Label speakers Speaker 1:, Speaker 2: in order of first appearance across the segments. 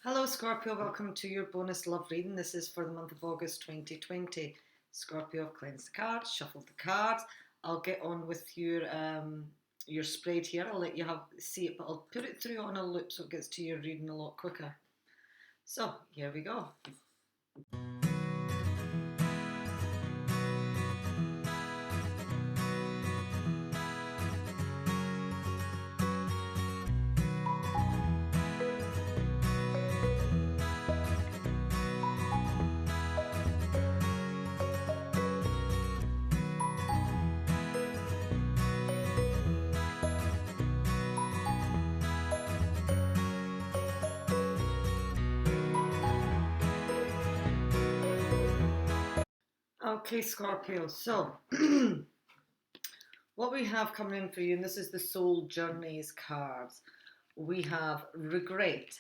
Speaker 1: Hello Scorpio, welcome to your bonus love reading. This is for the month of August 2020. Scorpio, I've cleansed the cards, shuffled the cards. I'll get on with your spread here. I'll let you see it, but I'll put it through on a loop so it gets to your reading a lot quicker. So here we go. Okay, Scorpio, so what we have coming in for you, and this is the Soul Journeys cards, we have regret.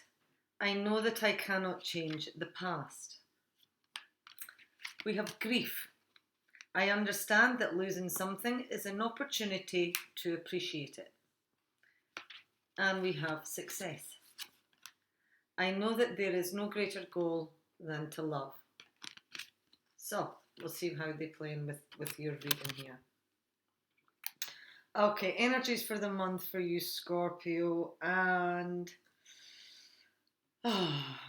Speaker 1: I know that I cannot change the past. We have grief. I understand that losing something is an opportunity to appreciate it. And we have success. I know that there is no greater goal than to love. So we'll see how they play in with your reading here. Okay, energies for the month for you, Scorpio, and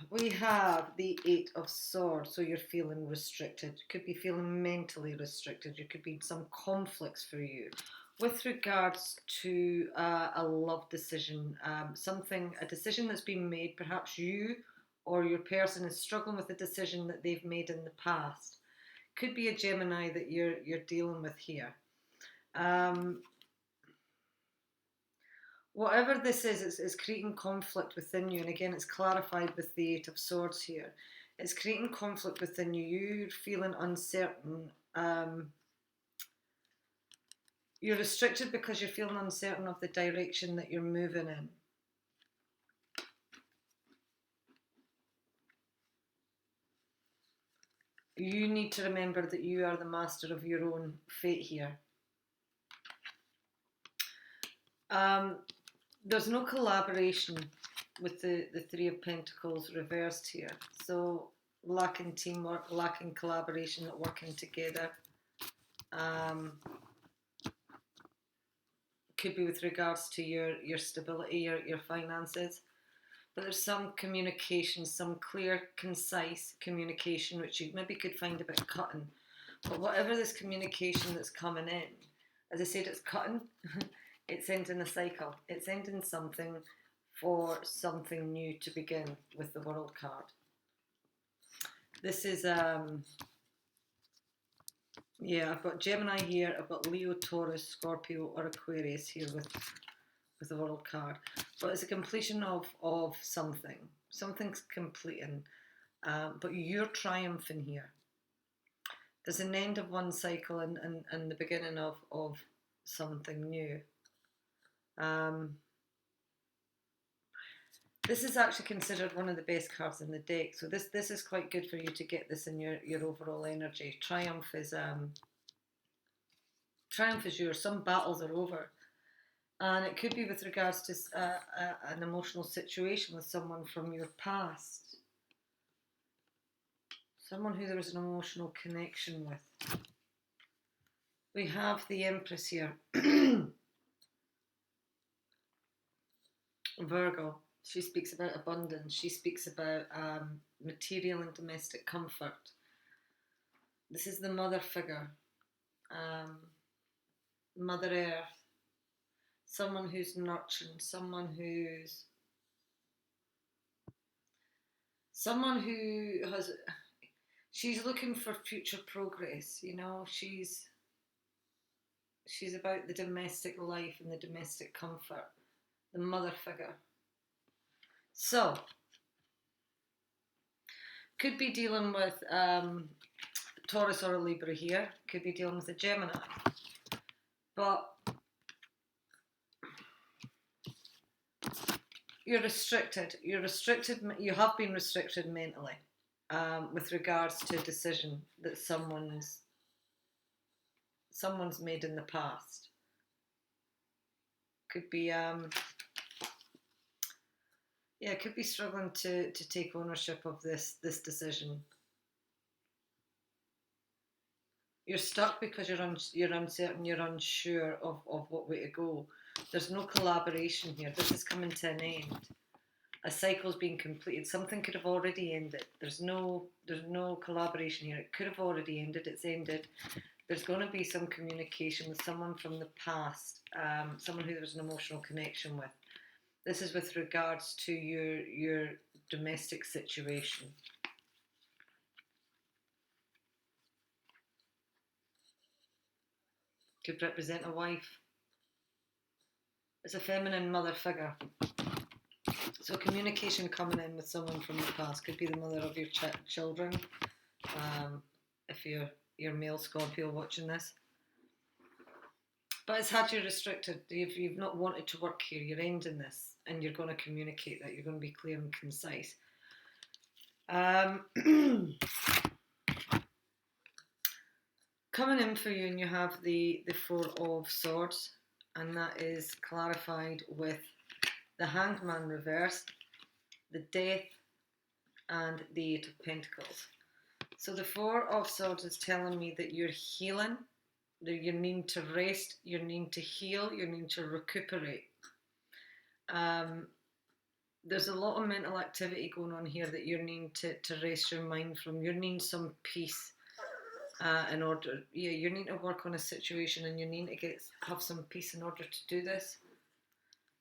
Speaker 1: we have the Eight of Swords. So you're feeling restricted. You could be feeling mentally restricted. There could be some conflicts for you with regards to a love decision. A decision that's been made. Perhaps you or your person is struggling with a decision that they've made in the past. Could be a Gemini that you're dealing with here. Whatever this is creating conflict within you. And again, it's clarified with the Eight of Swords here. It's creating conflict within you. You're feeling uncertain. You're restricted because you're feeling uncertain of the direction that you're moving in. You need to remember that you are the master of your own fate here. There's no collaboration with the Three of Pentacles reversed here. So lacking teamwork, lacking collaboration, not working together. Could be with regards to your stability, your finances. But there's some communication, some clear, concise communication, which you maybe could find a bit cutting. But whatever this communication that's coming in, as I said, it's cutting. It's ending a cycle. It's ending something for something new to begin with the World card. This is, I've got Gemini here. I've got Leo, Taurus, Scorpio, or Aquarius here with the World card. But it's a completion of something. Something's completing. But you're triumphing here. There's an end of one cycle and the beginning of something new. This is actually considered one of the best cards in the deck, so this is quite good for you to get this in your overall energy. Triumph is yours. Some battles are over, and it could be with regards to an emotional situation with someone from your past, someone who there was an emotional connection with. We have the Empress here. Virgo. She speaks about abundance. She speaks about material and domestic comfort. This is the mother figure. Mother Earth. Someone who's nurturing. Someone who has... She's looking for future progress, you know. She's about the domestic life and the domestic comfort. The mother figure. So, could be dealing with Taurus or a Libra here. Could be dealing with a Gemini. But you're restricted. You have been restricted mentally with regards to a decision that someone's made in the past. Could be Yeah, could be struggling to take ownership of this decision. You're stuck because you're uncertain, you're unsure of what way to go. There's no collaboration here. This is coming to an end. A cycle's been completed. Something could have already ended. There's no collaboration here. It could have already ended. It's ended. There's going to be some communication with someone from the past, someone who there was an emotional connection with. This is with regards to your domestic situation. Could represent a wife. It's a feminine mother figure. So communication coming in with someone from the past. Could be the mother of your children. If you're male Scorpio watching this. But it's had you restricted. You've not wanted to work here. You're ending this, and you're going to communicate that. You're going to be clear and concise. Coming in for you, and you have the Four of Swords, and that is clarified with the Hanged Man reversed, the Death, and the Eight of Pentacles. So the Four of Swords is telling me that you're healing, that you need to rest, you need to heal, you need to recuperate. There's a lot of mental activity going on here that you need to rest your mind from. You need some peace in order. Yeah, you need to work on a situation, and you need to have some peace in order to do this.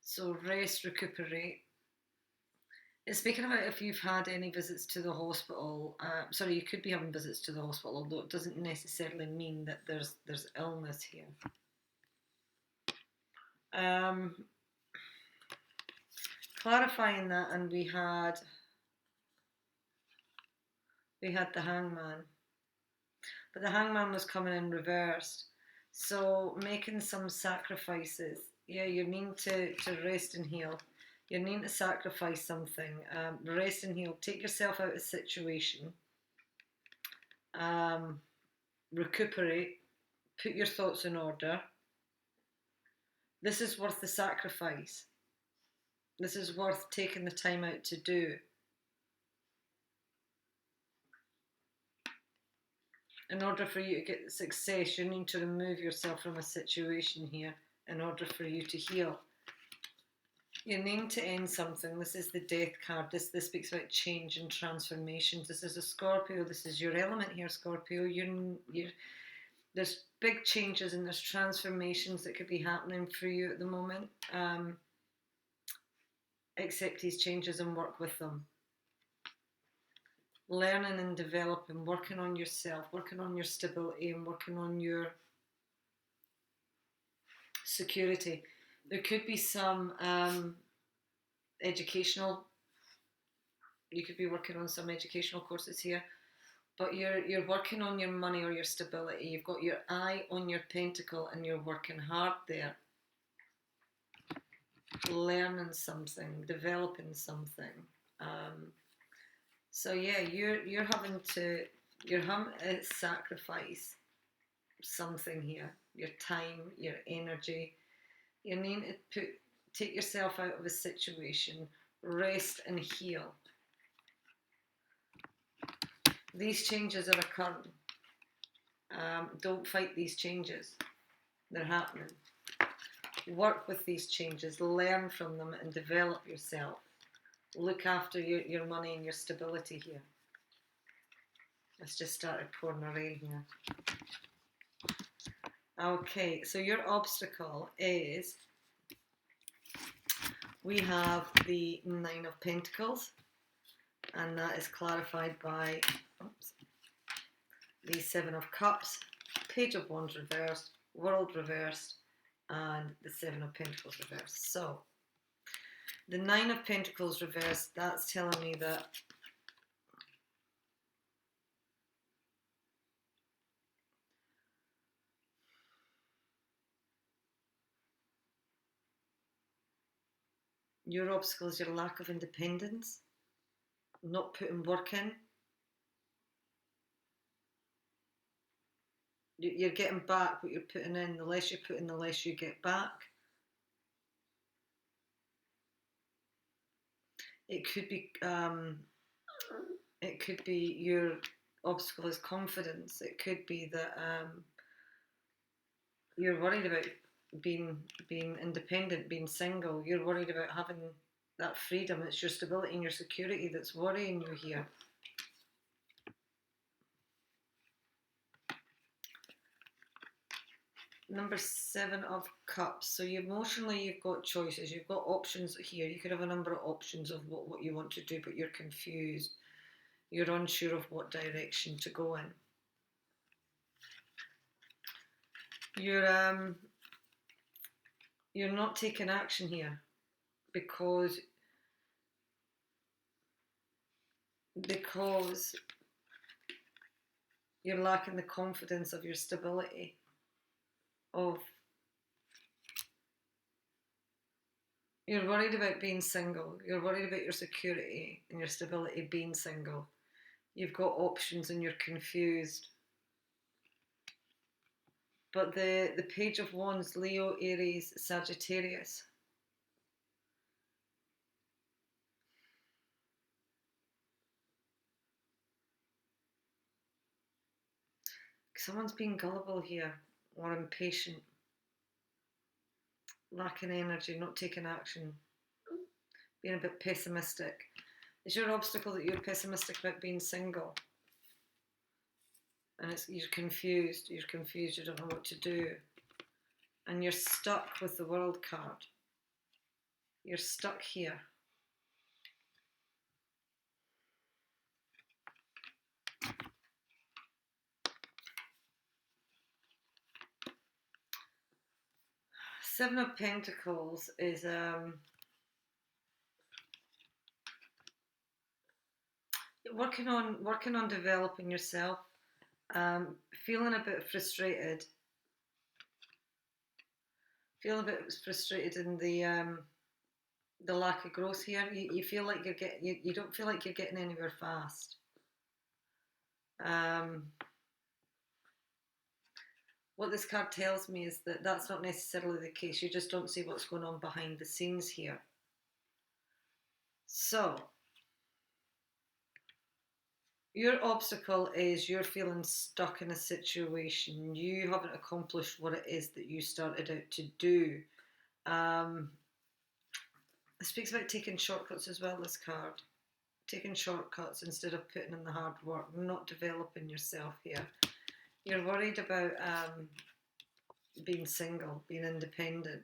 Speaker 1: So rest, recuperate. It's speaking about if you've had any visits to the hospital. Sorry, you could be having visits to the hospital, although it doesn't necessarily mean that there's illness here. Clarifying that, and we had the Hangman, but the Hangman was coming in reversed. So making some sacrifices. Yeah, you need to rest and heal. You need to sacrifice something. Rest and heal. Take yourself out of the situation. Recuperate. Put your thoughts in order. This is worth the sacrifice. This is worth taking the time out to do. In order for you to get success, you need to remove yourself from a situation here in order for you to heal. You need to end something. This is the Death card. This speaks about change and transformations. This is a Scorpio. This is your element here, Scorpio. There's big changes and there's transformations that could be happening for you at the moment. Accept these changes and work with them. Learning and developing, working on yourself, working on your stability, and working on your security. There could be some educational, you could be working on some educational courses here, but you're working on your money or your stability. You've got your eye on your pentacle and you're working hard there. Learning something, developing something. So yeah, you're having to sacrifice something here. Your time, your energy. You need to take yourself out of a situation, rest and heal. These changes are occurring. Don't fight these changes. They're happening. Work with these changes, learn from them and develop yourself. Look after your money and your stability here. Let's just start pouring the rain here. Okay, so your obstacle is, we have the Nine of Pentacles, and that is clarified by the Seven of Cups, Page of Wands reversed, World reversed, and the Seven of Pentacles reversed. So, the Nine of Pentacles reversed, that's telling me that your obstacle is your lack of independence, not putting work in. You're getting back what you're putting in. The less you put in, the less you get back. It could be your obstacle is confidence. It could be that you're worried about being independent, being single. You're worried about having that freedom. It's your stability and your security that's worrying you here. Number 7 of Cups. So emotionally, you've got choices. You've got options here. You could have a number of options of what you want to do, but you're confused. You're unsure of what direction to go in. You're not taking action here because you're lacking the confidence of your stability, you're worried about being single. You're worried about your security and your stability being single. You've got options and you're confused. But the Page of Wands, Leo, Aries, Sagittarius. Someone's being gullible here or impatient, lacking energy, not taking action, being a bit pessimistic. Is your obstacle that you're pessimistic about being single? And you're confused, you don't know what to do. And you're stuck with the World card. You're stuck here. Seven of Pentacles is working on developing yourself, feeling a bit frustrated, in the lack of growth here. You feel like you don't feel like you're getting anywhere fast. What this card tells me is that that's not necessarily the case. You just don't see what's going on behind the scenes here. So, your obstacle is you're feeling stuck in a situation. You haven't accomplished what it is that you started out to do. It speaks about taking shortcuts as well, this card. Taking shortcuts instead of putting in the hard work, not developing yourself here. You're worried about being single, being independent.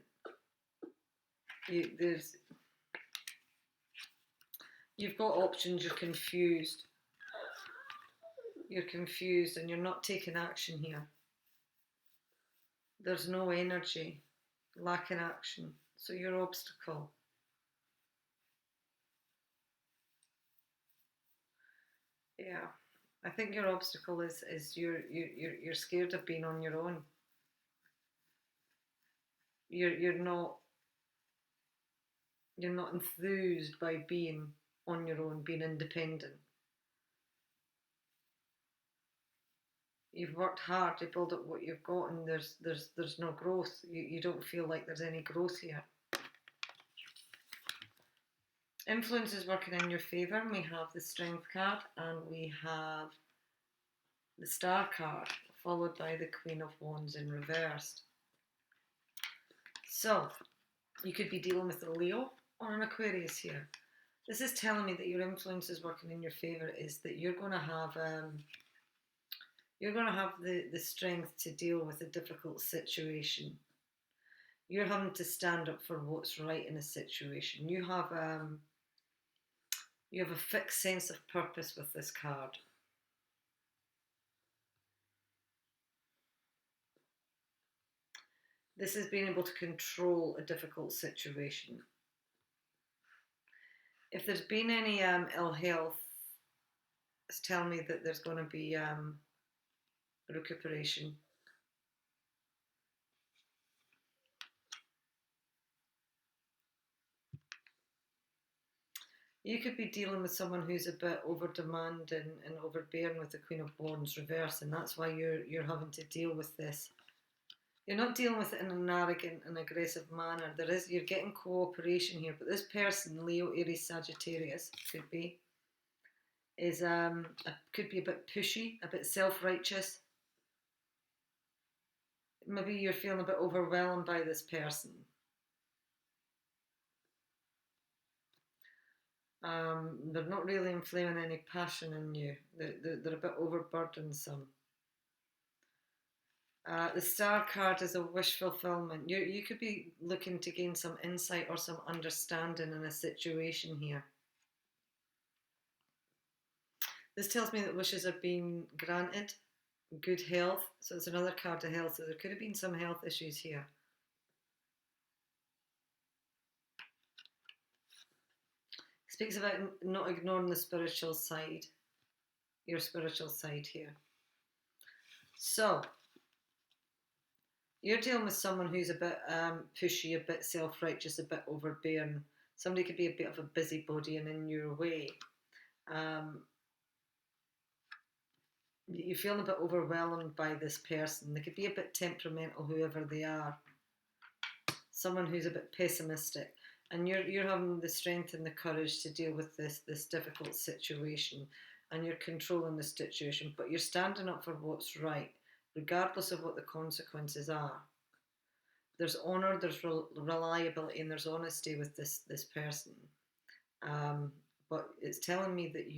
Speaker 1: You've got options, you're confused. You're confused and you're not taking action here. There's no energy, lacking action. So your obstacle. Yeah, I think your obstacle is you're scared of being on your own. You're not enthused by being on your own, being independent. You've worked hard to build up what you've got, and there's no growth. You don't feel like there's any growth here. Influence is working in your favour. We have the Strength card and we have the Star card, followed by the Queen of Wands in reversed. So, you could be dealing with a Leo or an Aquarius here. This is telling me that your influence is working in your favour, is that you're going to have the strength to deal with a difficult situation. You're having to stand up for what's right in a situation. You have a fixed sense of purpose with this card. This is being able to control a difficult situation. If there's been any ill health, it's telling me that there's going to be recuperation. You could be dealing with someone who's a bit over-demanding and overbearing with the Queen of Wands reverse, and that's why you're having to deal with this You're not dealing with it in an arrogant and aggressive manner. You're getting cooperation here, but this person, Leo, Aries, Sagittarius, could be, could be a bit pushy, a bit self-righteous. Maybe you're feeling a bit overwhelmed by this person. They're not really inflaming any passion in you. They're a bit overburdensome. The star card is a wish fulfillment. You could be looking to gain some insight or some understanding in a situation here. This tells me that wishes are being granted. Good health. So it's another card of health. So there could have been some health issues here. Speaks about not ignoring the spiritual side. Your spiritual side here. So you're dealing with someone who's a bit pushy, a bit self-righteous, a bit overbearing. Somebody could be a bit of a busybody and in your way. You're feeling a bit overwhelmed by this person. They could be a bit temperamental, whoever they are. Someone who's a bit pessimistic. And you're having the strength and the courage to deal with this difficult situation. And you're controlling the situation. But you're standing up for what's right, regardless of what the consequences are. There's honour, there's reliability, and there's honesty with this person. But it's telling me that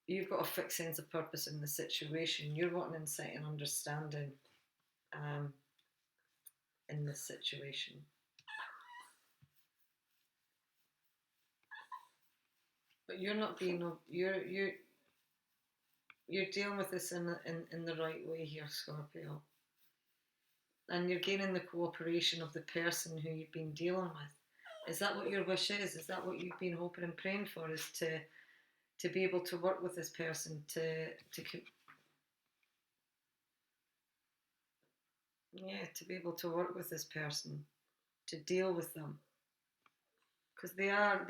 Speaker 1: you've got a fixed sense of purpose in the situation. You're wanting insight and understanding in this situation. But you're not being, you're dealing with this in the right way here, Scorpio. And you're gaining the cooperation of the person who you've been dealing with. Is that what your wish is? Is that what you've been hoping and praying for? Is to be able to work with this person, to be able to work with this person, to deal with them, because they are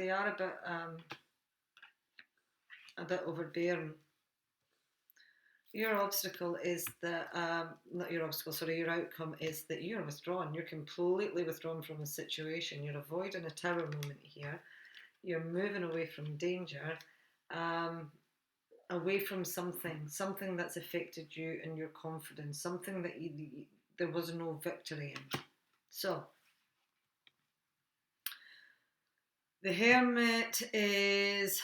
Speaker 1: a bit overbearing. Your obstacle is that not your obstacle, sorry, your outcome is that you're withdrawn. You're completely withdrawn from the situation. You're avoiding a tower moment here. You're moving away from danger. Away from something that's affected you and your confidence, something that there was no victory in. So, the Hermit is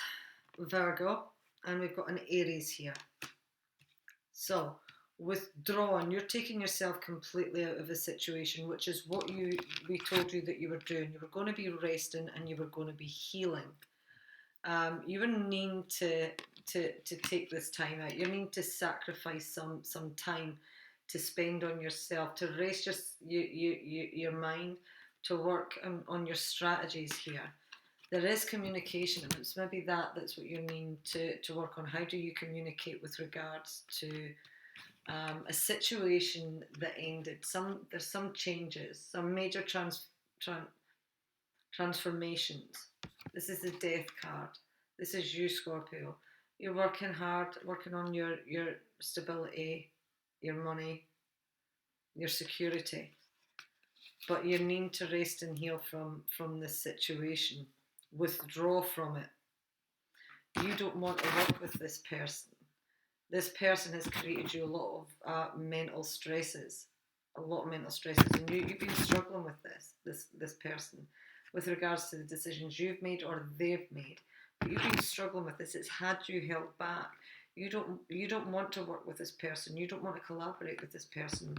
Speaker 1: Virgo, and we've got an Aries here. So, withdrawn, you're taking yourself completely out of the situation, which is what we told you that you were doing. You were going to be resting and you were going to be healing. You wouldn't need to take this time out. You need to sacrifice some time to spend on yourself, to rest your mind, to work on your strategies here. There is communication, and it's maybe that's what you need to work on. How do you communicate with regards to a situation that ended? There's some changes, some major transformations. This is the Death card. This is you, Scorpio. You're working hard, working on your stability, your money, your security. But you need to rest and heal from this situation. Withdraw from it. You don't want to work with this person. This person has created you a lot of mental stresses. A lot of mental stresses. And you've been struggling with this person, with regards to the decisions you've made or they've made. But you've been struggling with this. It's had you held back. You don't want to work with this person. You don't want to collaborate with this person.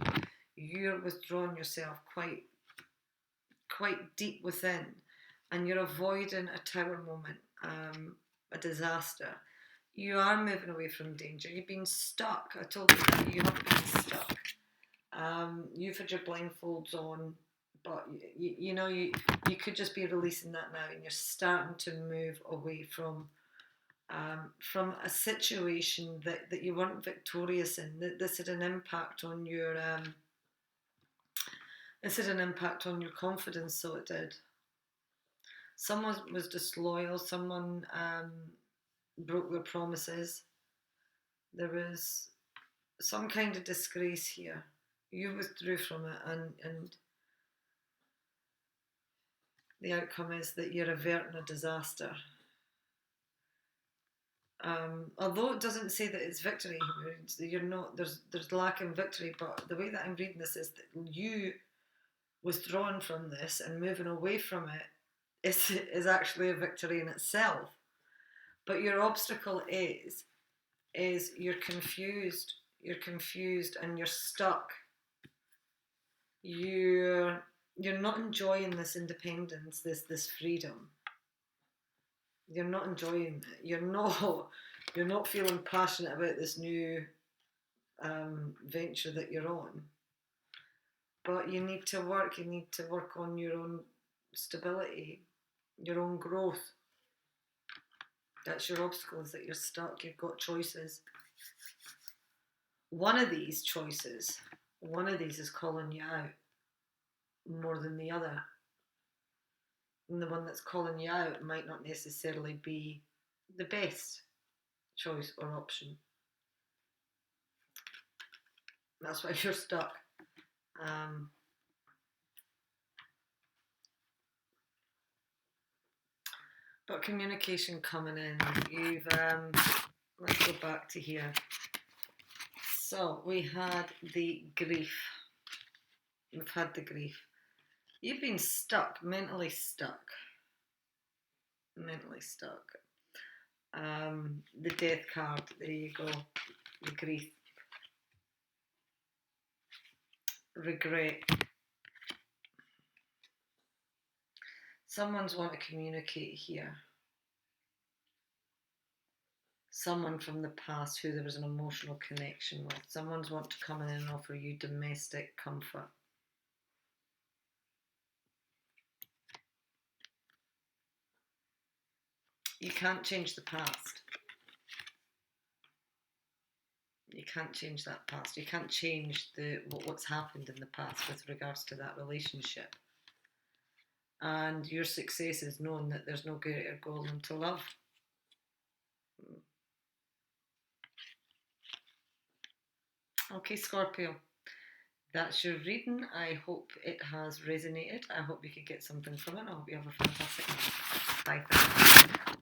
Speaker 1: You're withdrawing yourself quite deep within, and you're avoiding a tower moment, a disaster. You are moving away from danger. You've been stuck. I told you that you have been stuck. You've had your blindfolds on, but you could just be releasing that now, and you're starting to move away from a situation that you weren't victorious in. This had an impact on your confidence, so it did. Someone was disloyal. Someone broke their promises. There was some kind of disgrace here. You withdrew from it, and the outcome is that you're averting a disaster. Although it doesn't say that it's victory, you're not. There's lack in victory, but the way that I'm reading this is that you withdrawing from this and moving away from it is actually a victory in itself. But your obstacle is you're confused, and you're stuck. You're not enjoying this independence, this freedom. You're not enjoying it. You're not feeling passionate about this new venture that you're on. But you need to work. You need to work on your own stability, your own growth. That's your obstacle, is that you're stuck. You've got choices. One of these choices, one of these is calling you out more than the other. And the one that's calling you out might not necessarily be the best choice or option. That's why you're stuck. But communication coming in. You've let's go back to here. So we had the grief. We've had the grief. You've been stuck, mentally stuck. Mentally stuck. The death card, there you go. The grief. Regret. Someone's want to communicate here. Someone from the past who there was an emotional connection with. Someone's want to come in and offer you domestic comfort. You can't change the past. You can't change that past. You can't change what's happened in the past with regards to that relationship. And your success is knowing that there's no greater goal than to love. Okay, Scorpio. That's your reading. I hope it has resonated. I hope you could get something from it. I hope you have a fantastic night. Bye.